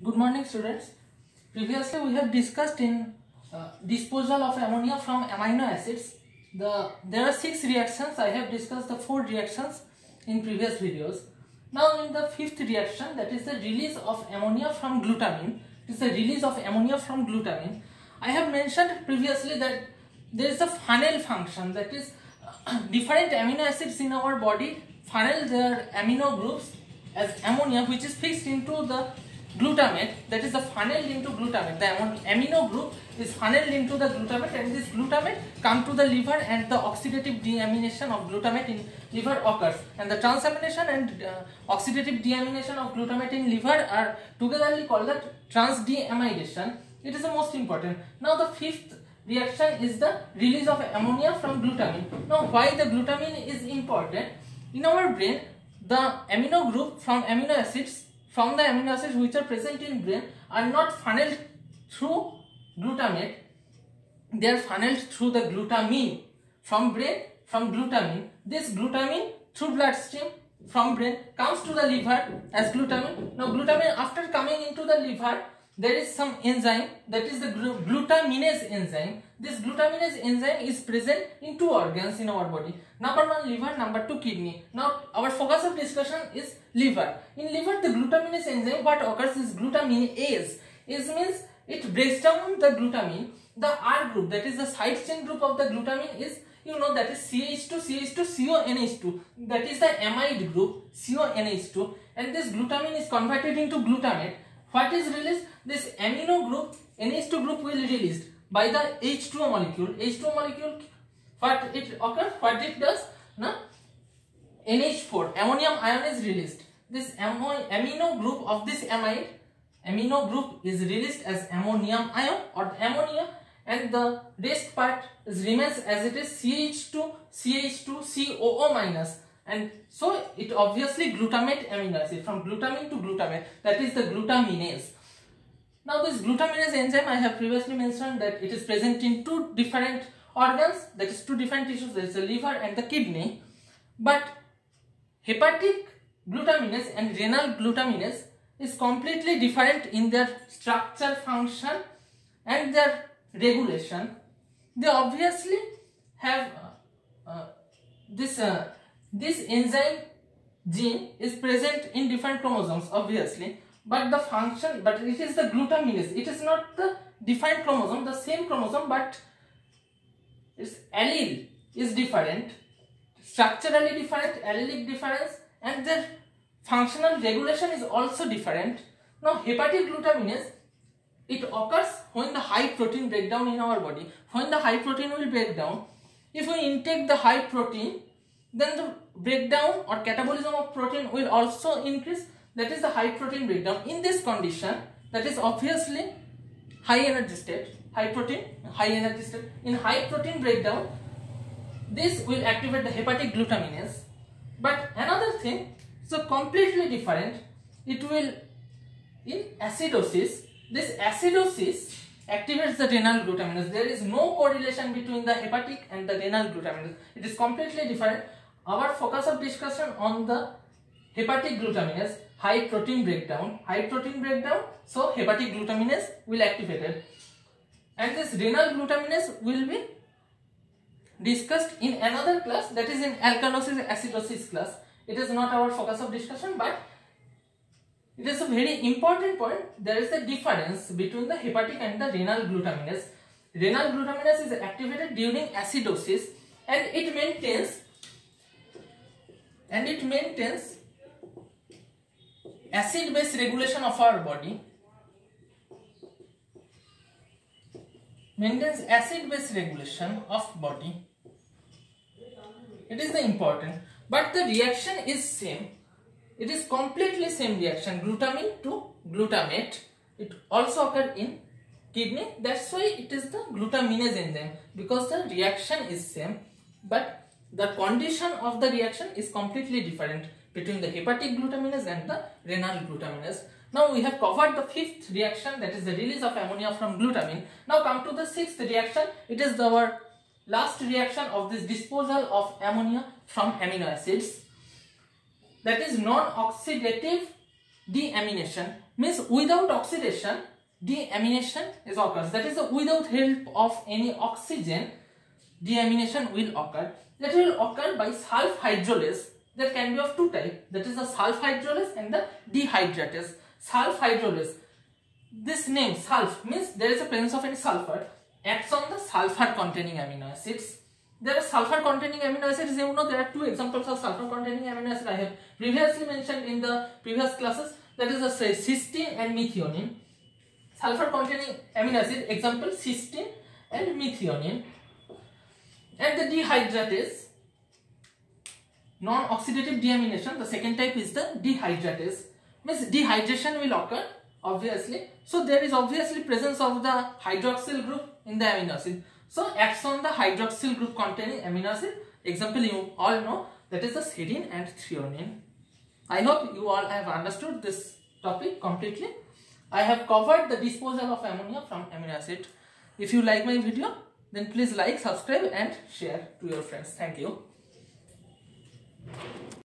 Good morning, students. Previously we have discussed in disposal of ammonia from amino acids. There are 6 reactions. I have discussed the 4 reactions in previous videos. Now in the 5th reaction, that is the release of ammonia from glutamine. It is the release of ammonia from glutamine. I have mentioned previously that there is a funnel function, that is different amino acids in our body funnel their amino groups as ammonia, which is fixed into the glutamate, that is the funneled into glutamate. The amino group is funneled into the glutamate, and this glutamate come to the liver, and the oxidative deamination of glutamate in liver occurs, and the transamination and oxidative deamination of glutamate in liver are togetherly called the transdeamidation. It is the most important. Now the 5th reaction is the release of ammonia from glutamine. Now why the glutamine is important? In our brain, the amino group from amino acids which are present in brain are not funneled through glutamate, they are funneled through the glutamine from brain. From glutamine, this glutamine through bloodstream from brain comes to the liver as glutamine. Now glutamine, after coming into the liver, there is some enzyme, that is the glutaminase enzyme. This glutaminase enzyme is present in 2 organs in our body. Number 1 liver, number 2 kidney. Now our focus of discussion is liver. In liver, the glutaminase enzyme, what occurs is glutaminase. It means it breaks down the glutamine. The R group, that is the side chain group of the glutamine, is that is CH2 CONH2. That is the amide group CONH2, and this glutamine is converted into glutamate. What is released? This amino group, NH2 group, will be released by the H2O molecule. H2O molecule, what it occurs, what it does? No? NH4, ammonium ion is released. This amino group of this amino group is released as ammonium ion or ammonia, and the rest part remains as it is CH2 COO minus. And so it obviously glutamate amino acid, from glutamine to glutamate, that is the glutaminase. Now this glutaminase enzyme, I have previously mentioned that it is present in 2 different organs, that is 2 different tissues, that is the liver and the kidney. But hepatic glutaminase and renal glutaminase is completely different in their structure, function and their regulation. They obviously have this enzyme gene is present in different chromosomes, obviously, but the function, but it is the glutaminase. It is not the defined chromosome, the same chromosome, but its allele is different, structurally different, allelic difference, and their functional regulation is also different. Now hepatic glutaminase, it occurs when the high protein breakdown in our body. When the high protein will break down, if we intake the high protein, then the breakdown or catabolism of protein will also increase, that is the high protein breakdown. In this condition, that is obviously high energy state, high protein, high energy state. In high protein breakdown, this will activate the hepatic glutaminase. But another thing, so completely different, it will, in acidosis, this acidosis activates the renal glutaminase. There is no correlation between the hepatic and the renal glutaminase. It is completely different. Our focus of discussion on the hepatic glutaminase, high protein breakdown, so hepatic glutaminase will activate it. And this renal glutaminase will be discussed in another class, that is in alkalosis acidosis class. It is not our focus of discussion, but it is a very important point. There is a difference between the hepatic and the renal glutaminase. Renal glutaminase is activated during acidosis, and it maintains acid-base regulation of our body. Maintains acid-base regulation of body. It is the important. But the reaction is same. It is completely same reaction, glutamine to glutamate. It also occurs in kidney. That's why it is the glutaminase enzyme, because the reaction is same, but the condition of the reaction is completely different between the hepatic glutaminase and the renal glutaminase. Now we have covered the 5th reaction, that is the release of ammonia from glutamine. Now come to the 6th reaction. It is our last reaction of this disposal of ammonia from amino acids. That is non-oxidative deamination means without oxidation, deamination is occurs. That is, without help of any oxygen, deamination will occur. That will occur by sulf hydrolase. That can be of two types. That is the sulf hydrolase and the dehydratase. Sulf hydrolase. This name sulf means there is a presence of any sulfur, acts on the sulfur containing amino acids. There are sulfur containing amino acids. You know, there are two examples of sulfur containing amino acids I have previously mentioned in the previous classes. That is the cysteine and methionine. Sulfur containing amino acid example cysteine and methionine. And the dehydratase, non-oxidative deamination, the second type is the dehydratase. Means dehydration will occur obviously. So there is obviously presence of the hydroxyl group in the amino acid. So acts on the hydroxyl group containing amino acid. Example you all know, that is the serine and threonine. I hope you all have understood this topic completely. I have covered the disposal of ammonia from amino acid. If you like my video, then please like, subscribe and share to your friends. Thank you.